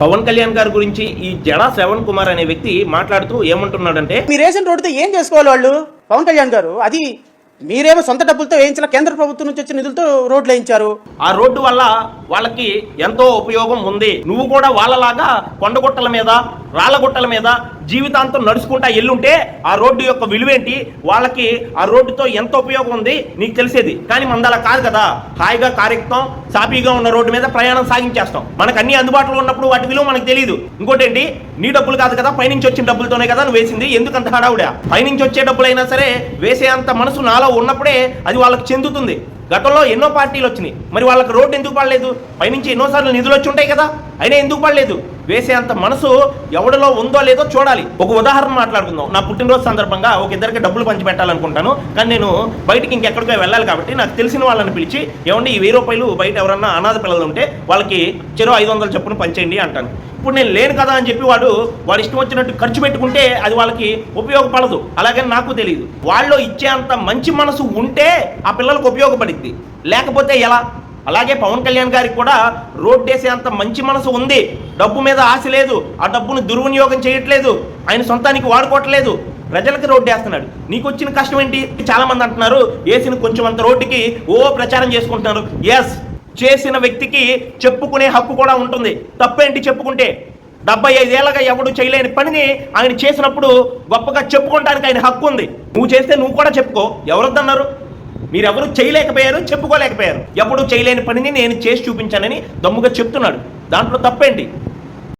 పవన్ కళ్యాణ్ గారి గురించి ఈ జడా శ్రవణ్ కుమార్ అనే వ్యక్తి మాట్లాడుతూ ఏమంటున్నాడంటే, మీరు వేసిన రోడ్డుతో ఏం చేసుకోవాలి వాళ్ళు? పవన్ కళ్యాణ్ గారు అది మీరేమో సొంత డబ్బులతో వేయించాల, కేంద్ర ప్రభుత్వం నుంచి వచ్చిన నిధులతో రోడ్లు వేయించారు. ఆ రోడ్డు వల్ల వాళ్ళకి ఎంతో ఉపయోగం ఉంది. నువ్వు కూడా వాళ్ళలాగా కొండగుట్టల మీద రాళ్ళగుట్టల మీద జీవితాంతం నడుచుకుంటా ఎల్లుంటే ఆ రోడ్డు యొక్క విలువేంటి, వాళ్ళకి ఆ రోడ్డుతో ఎంత ఉపయోగం ఉంది నీకు తెలిసేది. కానీ మందలా కాదు కదా, హాయిగా కారెక్తాం, సాఫీగా ఉన్న రోడ్డు మీద ప్రయాణం సాగించేస్తాం. మనకు అన్ని అందుబాటులో ఉన్నప్పుడు వాటి విలువ మనకు తెలియదు. ఇంకోటి ఏంటి, నీ డబ్బులు కాదు కదా, పైనుంచి వచ్చిన డబ్బులతోనే కదా నువ్వు వేసింది, ఎందుకంత హడావుడా? పైనుంచి వచ్చే డబ్బులైనా సరే వేసే అంత మనసు నాలో ఉన్నప్పుడే అది వాళ్ళకి చెందుతుంది. గతంలో ఎన్నో పార్టీలు వచ్చినాయి, మరి వాళ్ళకి రోడ్డు ఎందుకు పడలేదు? పైనుంచి ఎన్నోసార్లు నిధులు వచ్చి ఉంటాయి కదా, అయినా ఎందుకు పడలేదు? వేసే అంత మనసు ఎవరిలో ఉందో లేదో చూడాలి. ఒక ఉదాహరణ మాట్లాడుకుందాం. నా పుట్టినరోజు సందర్భంగా ఒక ఇద్దరికి డబ్బులు పంచి పెట్టాలనుకుంటాను, కానీ నేను బయటికి ఇంకెక్కడికో వెళ్ళాలి కాబట్టి నాకు తెలిసిన వాళ్ళని పిలిచి, ఏమండి ఈ 1000 రూపాయలు బయట ఎవరన్నా అనాథ పిల్లలు ఉంటే వాళ్ళకి చెరో 500 చొప్పున పంచేయండి అంటాను. ఇప్పుడు నేను లేను కదా అని చెప్పి వాడు ఇష్టం వచ్చినట్టు ఖర్చు పెట్టుకుంటే అది వాళ్ళకి ఉపయోగపడదు. అలాగే నాకు తెలియదు. వాళ్ళు ఇచ్చే అంత మంచి మనసు ఉంటే ఆ పిల్లలకు ఉపయోగపడిద్ది, లేకపోతే ఎలా? అలాగే పవన్ కళ్యాణ్ గారికి కూడా రోడ్డు వేసే అంత మంచి మనసు ఉంది. డబ్బు మీద ఆశ లేదు, ఆ డబ్బును దుర్వినియోగం చేయట్లేదు, ఆయన సొంతానికి వాడుకోవట్లేదు, ప్రజలకు రోడ్డు వేస్తున్నాడు. నీకు వచ్చిన కష్టం ఏంటి? చాలా మంది అంటున్నారు వేసిన కొంచెం అంత రోడ్డుకి ప్రచారం చేసుకుంటున్నారు. ఎస్, చేసిన వ్యక్తికి చెప్పుకునే హక్కు కూడా ఉంటుంది. తప్పేంటి చెప్పుకుంటే? 75 ఏళ్ళగా ఎవడు చేయలేని పనిని ఆయన చేసినప్పుడు గొప్పగా చెప్పుకోవడానికి ఆయన హక్కు ఉంది. నువ్వు చేస్తే నువ్వు కూడా చెప్పుకో. ఎవరొద్దన్నారు? మీరెవరు చేయలేకపోయారు, చెప్పుకోలేకపోయారు. ఎప్పుడు చేయలేని పనిని నేను చేసి చూపించానని దమ్ముగా చెప్తున్నాడు. దాంట్లో తప్పేంటి?